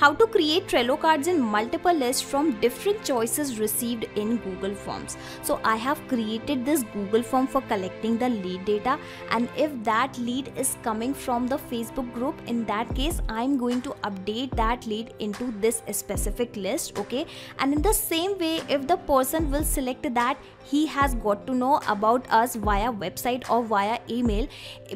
how to create Trello cards in multiple lists from different choices received in Google Forms. So I have created this Google form for collecting the lead data, and if that lead is coming from the Facebook group, in that case I'm going to update that lead into this specific list, okay? And in the same way, if the person will select that he has got to know about us via website or via email,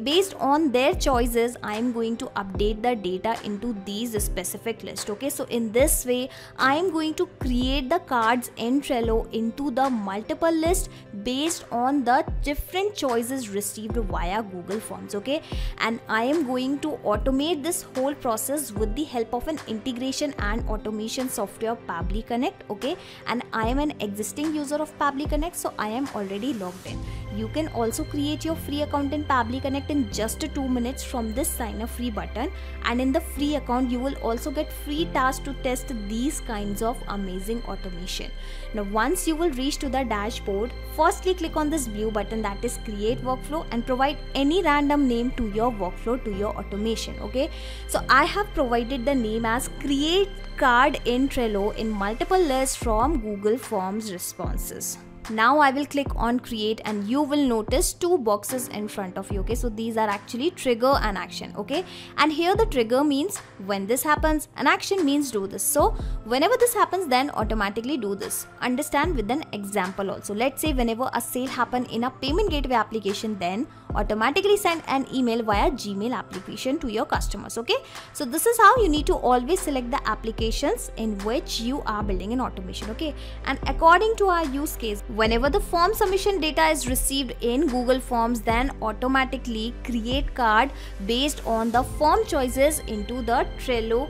based on their choices I am going to update the data into these specific list, okay? So in this way I am going to create the cards in Trello into the multiple list based on the different choices received via Google Forms, okay? And I am going to automate this whole process with the help of an integration and automation software Pabbly Connect, okay? And I am an existing user of Pabbly Connect, so I am already logged in. You can also create your free account in Pabbly Connect in just 2 minutes from this sign up free button, and in the free account you will also get free tasks to test these kinds of amazing automation. Now once you will reach to the dashboard, firstly click on this blue button, that is create workflow, and provide any random name to your workflow, to your automation, okay? So I have provided the name as create card in Trello in multiple lists from Google Forms responses. Now I will click on create and you will notice two boxes in front of you, okay? So these are actually trigger and action, okay? And here the trigger means when this happens, and action means do this. So whenever this happens, then automatically do this. Understand with an example also. Let's say whenever a sale happen in a payment gateway application, then automatically send an email via Gmail application to your customers, okay? So this is how you need to always select the applications in which you are building an automation, okay? And according to our use case, whenever the form submission data is received in Google Forms, then automatically create card based on the form choices into the Trello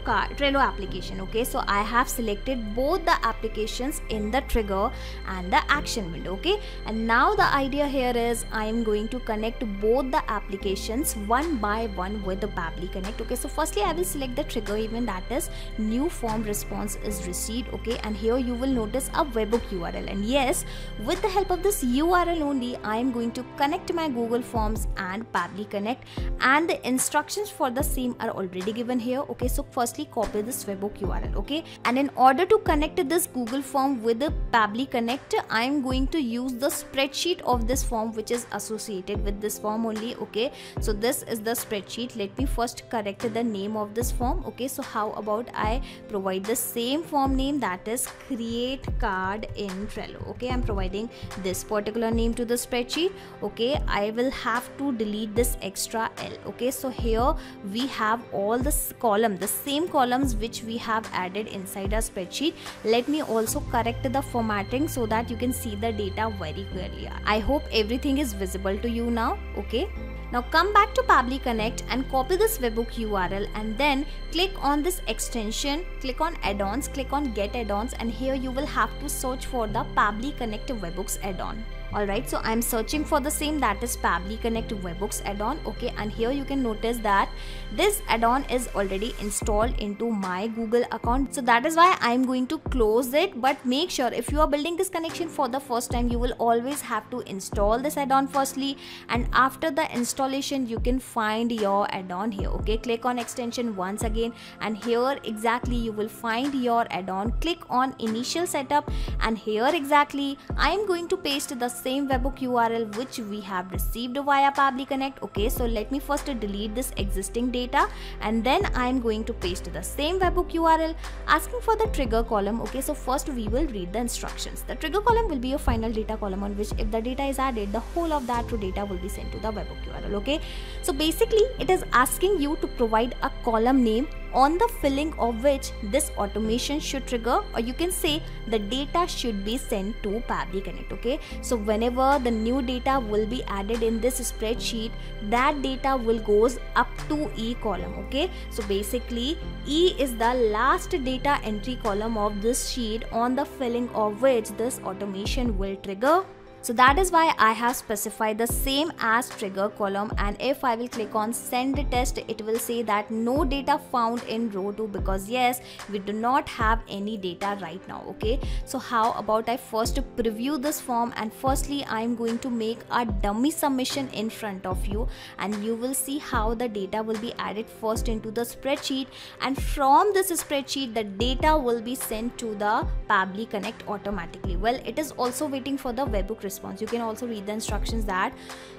application, okay? So I have selected both the applications in the trigger and the action window, okay? And now the idea here is I am going to connect both the applications one by one with the Pabbly Connect, okay? So firstly I will select the trigger event, that is new form response is received, okay? And here you will notice a webhook URL, and yes, with the help of this URL only I am going to connect my Google Forms and Pabbly Connect, and the instructions for the same are already given here, okay? So firstly copy this webhook URL, okay? And in order to connect this Google form with the Pabbly Connect, I am going to use the spreadsheet of this form which is associated with this form only, okay? So this is the spreadsheet. Let me first correct the name of this form, okay? So how about I provide the same form name, that is create card in Trello, okay? I'm providing this particular name to the spreadsheet, okay? I will have to delete this extra L, okay? So here we have all this column, the same columns which we have added inside our spreadsheet. Let me also correct the formatting so that you can see the data very clearly. I hope everything is visible to you now, okay? Now come back to Pabbly Connect and copy this webhook URL, and then click on this extension, click on add-ons, click on get add-ons, and here you will have to search for the Pabbly Connect webhooks add-on. Alright, so I'm searching for the same, that is Pabbly Connect webhooks add-on, okay? And here you can notice that this add-on is already installed into my Google account, so that is why I'm going to close it. But make sure if you are building this connection for the first time, you will always have to install this add-on firstly, and after the installation you can find your add-on here, okay? Click on extension once again, and here exactly you will find your add-on. Click on initial setup, and here exactly I am going to paste the same webhook URL which we have received via Pabbly Connect, okay? So let me first delete this existing data, and then I am going to paste the same webhook URL asking for the trigger column, okay? So first we will read the instructions. The trigger column will be your final data column on which if the data is added, the whole of that data will be sent to the webhook URL, okay? So basically it is asking you to provide a column name on the filling of which this automation should trigger, or you can say the data should be sent to Pabbly Connect, okay? So whenever the new data will be added in this spreadsheet, that data will goes up to E column, okay? So basically E is the last data entry column of this sheet on the filling of which this automation will trigger. So that is why I have specified the same as trigger column, and if I will click on send test, it will say that no data found in row 2 because yes, we do not have any data right now. Okay, so how about I first preview this form, and firstly I am going to make a dummy submission in front of you, and you will see how the data will be added first into the spreadsheet, and from this spreadsheet the data will be sent to the Pabbly Connect automatically. Well, it is also waiting for the webhook response. You can also read the instructions that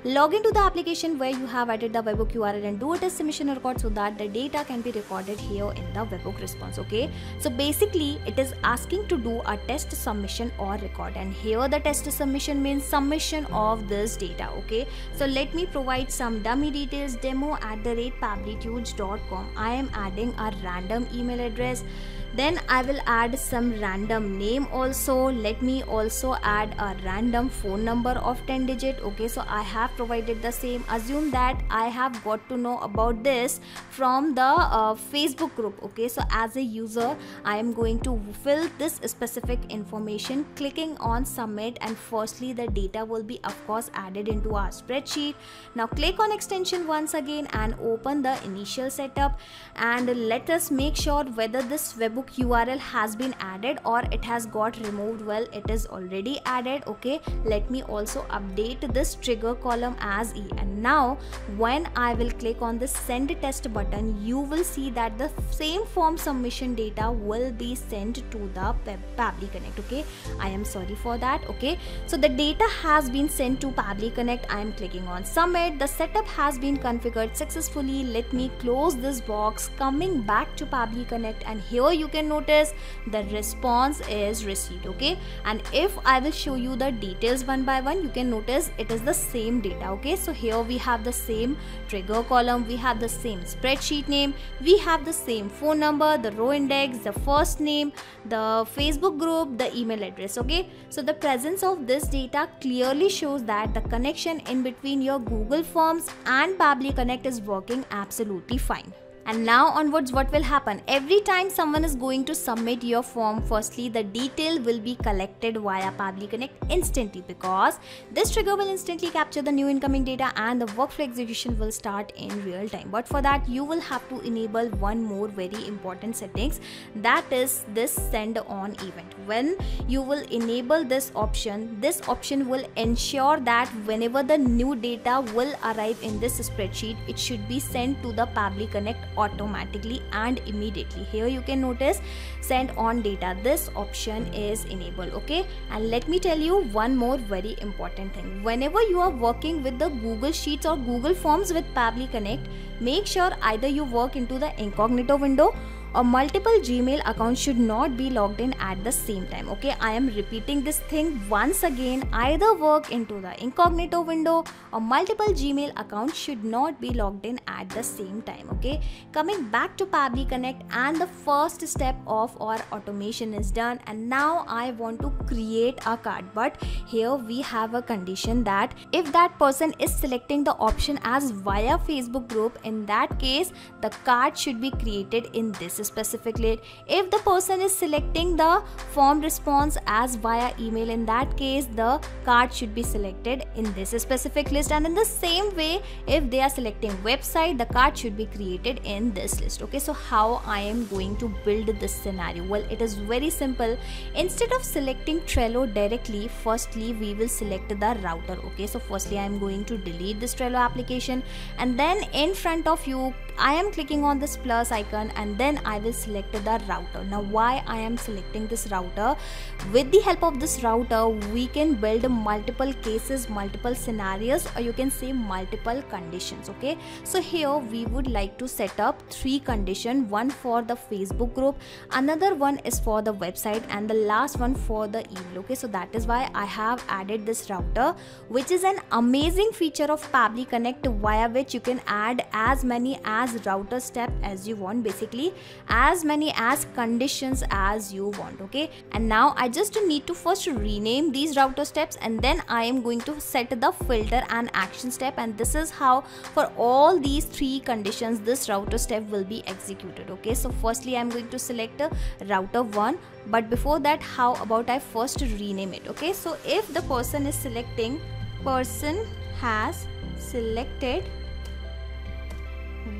log into the application where you have added the webhook URL and do a test submission record so that the data can be recorded here in the webhook response. Okay, so basically it is asking to do a test submission or record, and here the test submission means submission of this data. Okay, so let me provide some dummy details. demo@pabblytudes.com. I am adding a random email address, then I will add some random name also. Let me also add a random phone number of 10 digit. Okay, so I have provided the same. Assume that I have got to know about this from the Facebook group. Okay, so as a user I am going to fill this specific information, clicking on submit, and firstly the data will be of course added into our spreadsheet. Now click on extension once again and open the initial setup, and let us make sure whether this webhook URL has been added or it has got removed. Well, it is already added. Okay, let me also update this trigger column as E, and now when I will click on the send test button, you will see that the same form submission data will be sent to the Pabbly Connect. Okay, I am sorry for that. Okay, so the data has been sent to Pabbly Connect. I am clicking on submit. The setup has been configured successfully. Let me close this box, coming back to Pabbly Connect, and here you can notice the response is received. Okay, and if I will show you the details one by one, you can notice it is the same data. Okay, so here we have the same trigger column, we have the same spreadsheet name, we have the same phone number, the row index, the first name, the Facebook group, the email address. Okay, so the presence of this data clearly shows that the connection in between your Google Forms and Pabbly Connect is working absolutely fine. And now onwards, what will happen? Every time someone is going to submit your form, firstly the detail will be collected via Pabbly Connect instantly, because this trigger will instantly capture the new incoming data and the workflow execution will start in real time. But for that you will have to enable one more very important settings, that is this send on event. When you will enable this option will ensure that whenever the new data will arrive in this spreadsheet, it should be sent to the Pabbly Connect automatically and immediately. Here you can notice send on data, this option is enabled. Okay, and let me tell you one more very important thing. Whenever you are working with the Google Sheets or Google Forms with Pabbly Connect, make sure either you work into the incognito window or multiple Gmail accounts should not be logged in at the same time. Okay, I am repeating this thing once again. Either work into the incognito window or multiple Gmail accounts should not be logged in at the same time. Okay, coming back to Pabbly Connect, and the first step of our automation is done, and now I want to create a card. But here we have a condition that if that person is selecting the option as via Facebook group, in that case the card should be created in this specific list. If the person is selecting the form response as via email, in that case the card should be selected in this specific list, and in the same way if they are selecting website, the card should be created in this list. Okay, so how I am going to build this scenario? Well, it is very simple. Instead of selecting Trello directly, firstly we will select the router. Okay, so firstly I am going to delete this Trello application, and then in front of you I am clicking on this plus icon, and then I will select the router. Now why I am selecting this router? With the help of this router we can build multiple cases, multiple scenarios, or you can say multiple conditions. Okay, so here we would like to set up 3 conditions, one for the Facebook group, another one is for the website, and the last one for the email. Okay, so that is why I have added this router, which is an amazing feature of Pabbly Connect, via which you can add as many as router step as you want basically, as many as conditions as you want. Okay, and now I just need to first rename these router steps, and then I am going to set the filter and action step, and this is how for all these 3 conditions this router step will be executed. Okay, so firstly I'm going to select router 1, but before that, how about I first rename it? Okay, so if the person is selecting, person has selected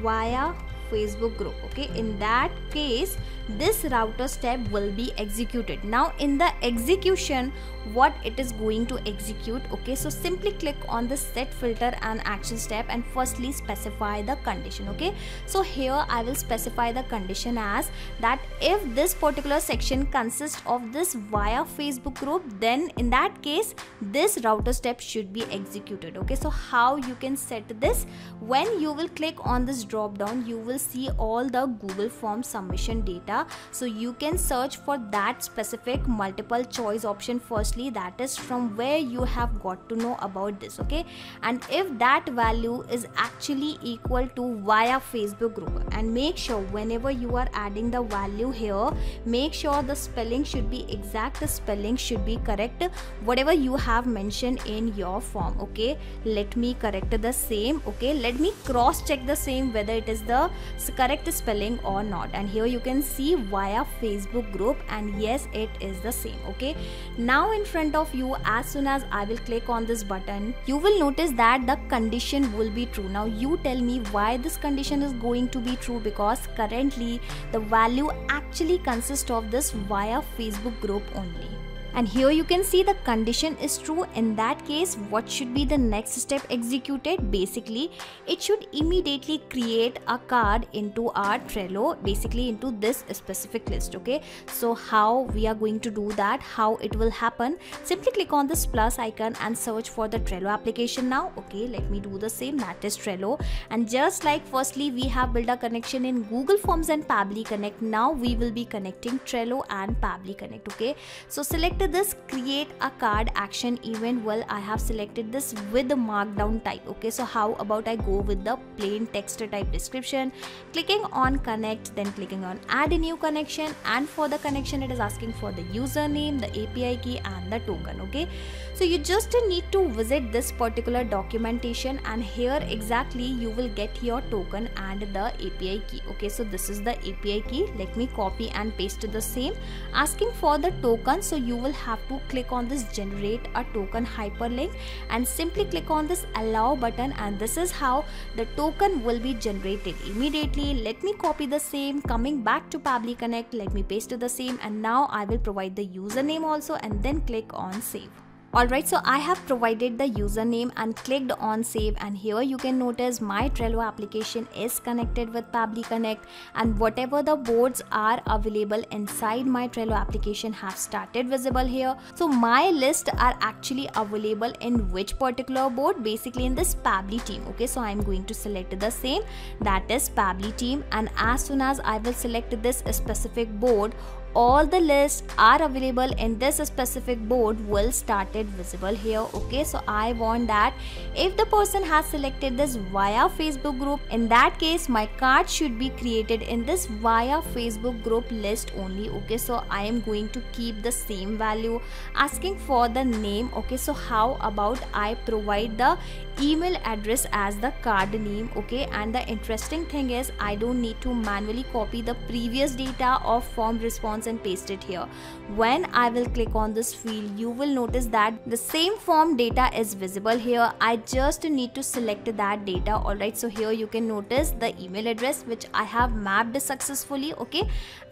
via Facebook group, okay, in that case this router step will be executed. Now in the execution, what it is going to execute, okay, so simply click on the set filter and action step and firstly specify the condition. Okay, so here I will specify the condition as that if this particular section consists of this via Facebook group, then in that case this router step should be executed. Okay, so how you can set this? When you will click on this drop down, you will see all the Google Form submission data, so you can search for that specific multiple choice option firstly, that is from where you have got to know about this. Okay, and if that value is actually equal to via Facebook group, and make sure whenever you are adding the value here, make sure the spelling should be exact, the spelling should be correct, whatever you have mentioned in your form. Okay, let me correct the same. Okay, let me cross check the same whether it is the correct spelling or not, and here you can see via Facebook group, and yes, it is the same. Okay, now in front of you, as soon as I will click on this button, you will notice that the condition will be true. Now you tell me why this condition is going to be true, because currently the value actually consists of this via Facebook group only. And here you can see the condition is true. In that case, what should be the next step executed? Basically, it should immediately create a card into our Trello, basically into this specific list. Okay, so how we are going to do that, how it will happen? Simply click on this plus icon and search for the Trello application now. Okay, let me do the same, that is Trello. And just like firstly we have built a connection in Google Forms and Pabbly Connect, now we will be connecting Trello and Pabbly Connect. Okay, so select this create a card action event. Well, I have selected this with the markdown type. Okay, so how about I go with the plain text type description, clicking on connect, then clicking on add a new connection, and for the connection it is asking for the username, the API key and the token. Okay, so you just need to visit this particular documentation, and here exactly you will get your token and the API key. Okay, so this is the API key. Let me copy and paste the same, asking for the token, so you will have to click on this generate a token hyperlink and simply click on this allow button, and this is how the token will be generated immediately. Let me copy the same, coming back to Pabbly Connect, let me paste the same, and now I will provide the username also and then click on save. Alright, so I have provided the username and clicked on save, and here you can notice my Trello application is connected with Pabbly Connect, and whatever the boards are available inside my Trello application have started visible here. So my list are actually available in which particular board? Basically in this Pabbly team. Okay, so I'm going to select the same, that is Pabbly team, and as soon as I will select this specific board, all the lists are available in this specific board will started visible here. Okay, so I want that if the person has selected this via Facebook group, in that case my card should be created in this via Facebook group list only. Okay, so I am going to keep the same value, asking for the name. Okay, so how about I provide the email address as the card name. Okay, and the interesting thing is I don't need to manually copy the previous data of form response and paste it here. When I will click on this field, you will notice that the same form data is visible here. I just need to select that data. Alright, so here you can notice the email address which I have mapped successfully. Okay,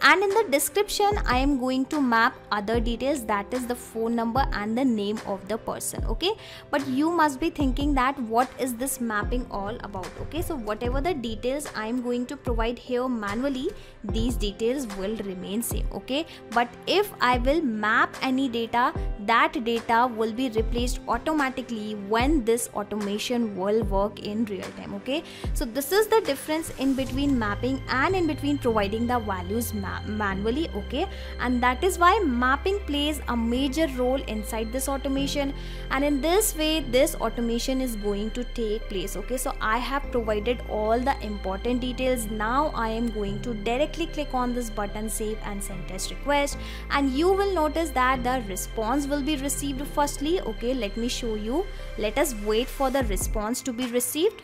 and in the description I am going to map other details, that is the phone number and the name of the person. Okay, but you must be thinking that what is this mapping all about? Okay, so whatever the details I am going to provide here manually, these details will remain same. okay, but if I will map any data, that data will be replaced automatically when this automation will work in real time. Okay, so this is the difference in between mapping and in between providing the values manually. Okay, and that is why mapping plays a major role inside this automation, and in this way this automation is going to take place. Okay, so I have provided all the important details. Now I am going to directly click on this button, save and send test request, and you will notice that the response will be received firstly. Okay, let me show you. Let us wait for the response to be received.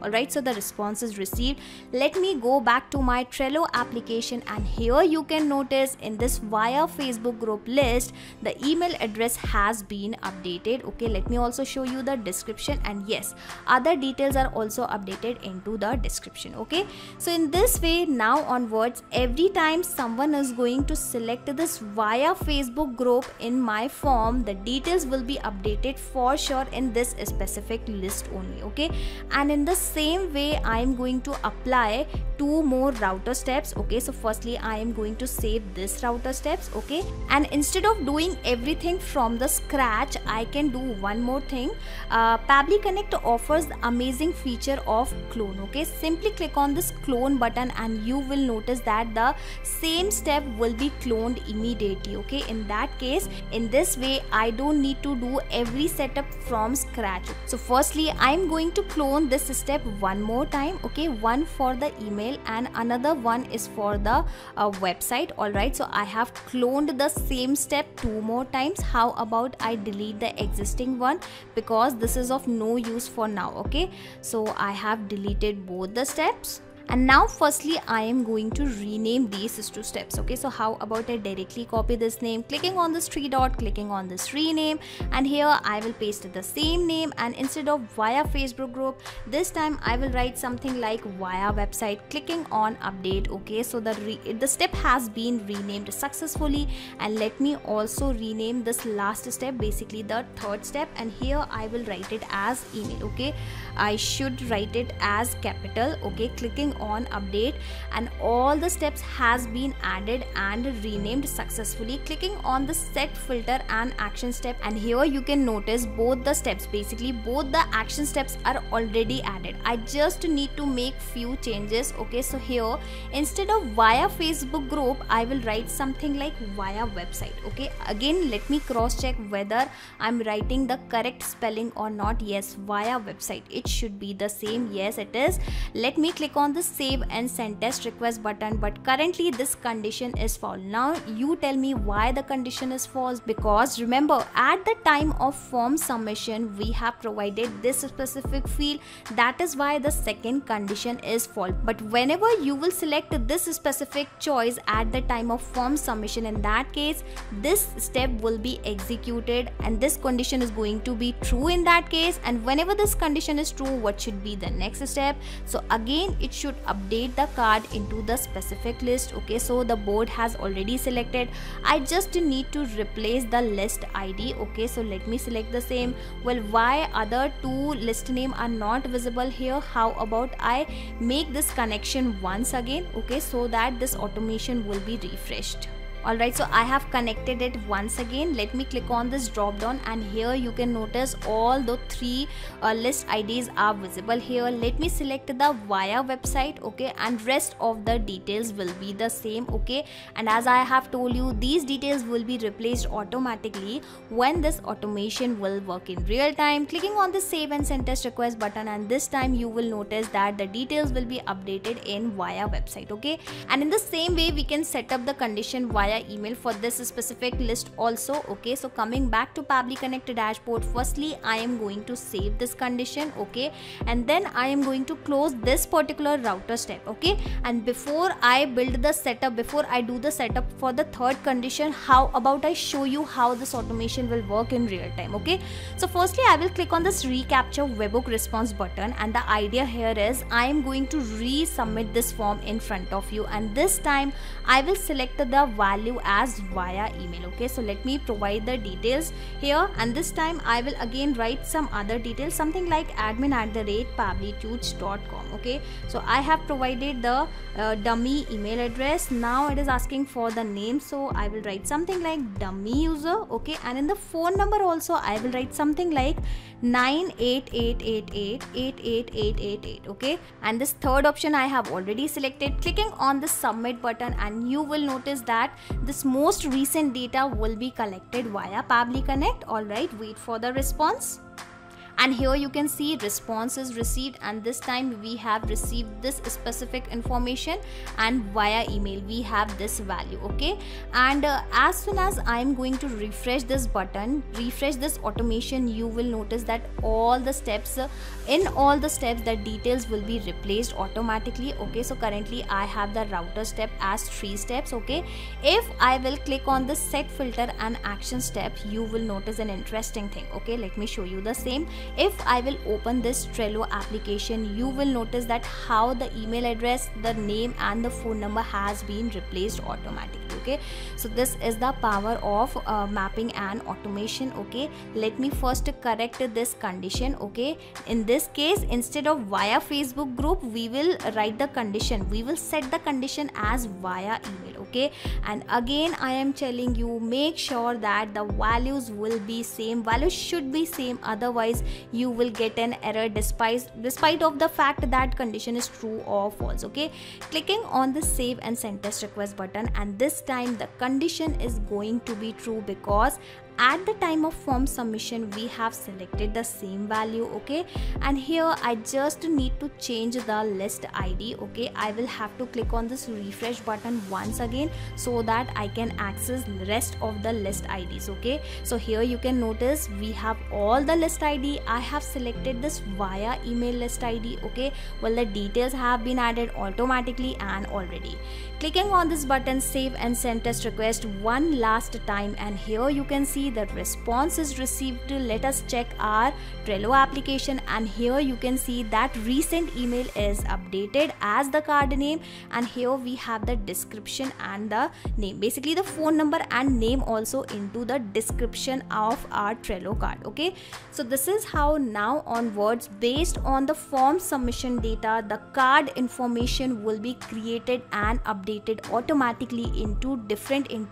Alright, so the response is received. Let me go back to my Trello application, and here you can notice in this via Facebook group list, the email address has been updated. Okay, let me also show you the description, and yes, other details are also updated into the description. Okay, so in this way, now onwards, every time someone is going to select this via Facebook group in my form, the details will be updated for sure in this specific list only. Okay, and in the same way I am going to apply 2 more router steps. Okay, so firstly I am going to save this router steps. Okay, and instead of doing everything from the scratch, I can do one more thing. Pabbly Connect offers the amazing feature of clone. Okay, simply click on this clone button and you will notice that the same step will be cloned immediately. Okay, in that case, in this way I don't need to do every setup from scratch. So firstly I am going to clone this step one more time. Okay, one for the email and another one is for the website. Alright, so I have cloned the same step 2 more times. How about I delete the existing one, because this is of no use for now. Okay, so I have deleted both the steps. And now firstly I am going to rename these 2 steps. Okay, so how about I directly copy this name, clicking on this 3 dot, clicking on this rename, and here I will paste the same name, and instead of via Facebook group, this time I will write something like via website, clicking on update. Okay, so the step has been renamed successfully, and let me also rename this last step, basically the 3rd step, and here I will write it as email. Okay, I should write it as capital. Okay, clicking on update, and all the steps has been added and renamed successfully, clicking on the set filter and action step, and here you can notice both the steps, basically both the action steps are already added. I just need to make few changes. Okay, so here instead of via Facebook group I will write something like via website. Okay, again let me cross check whether I'm writing the correct spelling or not. Yes, via website, it should be the same. Yes, it is. Let me click on the save and send test request button, but currently this condition is false. Now you tell me why the condition is false, because remember at the time of form submission we have provided this specific field, that is why the second condition is false. But whenever you will select this specific choice at the time of form submission, in that case this step will be executed and this condition is going to be true in that case. And whenever this condition is true, what should be the next step? So again it should update the card into the specific list. Okay, so the board has already selected. I just need to replace the list ID. Okay, so let me select the same. Well, why other 2 list name are not visible here? How about I make this connection once again? Okay, so that this automation will be refreshed. Alright, so I have connected it once again. Let me click on this drop down, and here you can notice all the 3 list IDs are visible here. Let me select the via website. Okay, and rest of the details will be the same. Okay, and as I have told you, these details will be replaced automatically when this automation will work in real time. Clicking on the save and send test request button, and this time you will notice that the details will be updated in via website. Okay, and in the same way we can set up the condition via email for this specific list also. Okay, so coming back to Pabbly Connect dashboard, firstly I am going to save this condition. Okay, and then I am going to close this particular router step. Okay, and before I build the setup, before I do the setup for the 3rd condition, how about I show you how this automation will work in real time. Okay, so firstly I will click on this recapture webhook response button, and the idea here is I am going to resubmit this form in front of you, and this time I will select the value value as via email. Okay, so let me provide the details here, and this time I will again write some other details, something like admin@pabblytunes.com. okay, so I have provided the dummy email address. Now it is asking for the name, so I will write something like dummy user. Okay, and in the phone number also I will write something like 988888888. okay, and this third option I have already selected. Clicking on the submit button, and you will notice that this most recent data will be collected via Pabbly Connect. Alright, wait for the response. And here you can see response is received, and this time we have received this specific information, and via email we have this value. Okay, and as soon as I am going to refresh this button, refresh this automation, you will notice that all the steps the details will be replaced automatically. Okay, so currently I have the router step as 3 steps. Okay, if I will click on the set filter and action step, you will notice an interesting thing. Okay, let me show you the same. If I will open this Trello application, you will notice that how the email address, the name and the phone number has been replaced automatically. Okay, so this is the power of mapping and automation. Okay, let me first correct this condition. Okay, in this case, instead of via Facebook group, we will write the condition, we will set the condition as via email. Okay, and again I am telling you, make sure that the values will be same, values should be same, otherwise you will get an error despite of the fact that condition is true or false. Okay, clicking on the save and send test request button, and this time the condition is going to be true because at the time of form submission we have selected the same value. Okay, and here I just need to change the list ID. Okay, I will have to click on this refresh button once again so that I can access the rest of the list IDs. Okay, so here you can notice we have all the list ID. I have selected this via email list ID. Okay, well, the details have been added automatically and already. Clicking on this button, save and send test request one last time, and here you can see that response is received. Let us check our Trello application, and here you can see that recent email is updated as the card name, and here we have the description and the name, basically the phone number and name also into the description of our Trello card. Okay, so this is how now onwards, based on the form submission data, the card information will be created and updated automatically into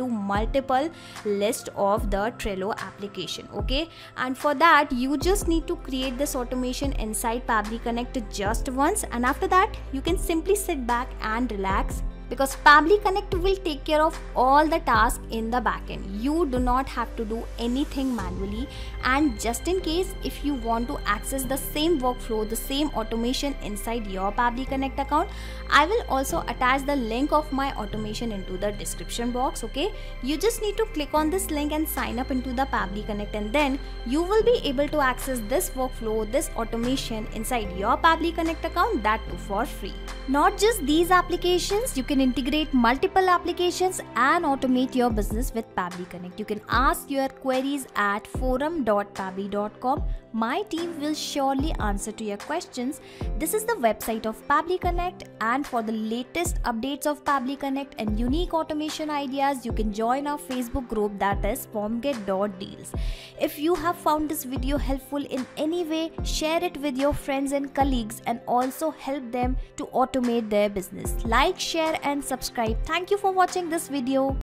multiple list of the Trello application. Okay, and for that you just need to create this automation inside Pabbly Connect just once, and after that you can simply sit back and relax, because Pabbly Connect will take care of all the tasks in the backend. You do not have to do anything manually, and just in case if you want to access the same workflow, the same automation inside your Pabbly Connect account, I will also attach the link of my automation into the description box. Okay, you just need to click on this link and sign up into the Pabbly Connect, and then you will be able to access this workflow, this automation inside your Pabbly Connect account, that too for free. Not just these applications, you can integrate multiple applications and automate your business with Pabbly Connect. You can ask your queries at forum.pabbly.com. My team will surely answer to your questions. This is the website of Pabbly Connect, and for the latest updates of Pabbly Connect and unique automation ideas, you can join our Facebook group, that is formget.deals. If you have found this video helpful in any way, share it with your friends and colleagues and also help them to automate their business. Like, share and subscribe. Thank you for watching this video.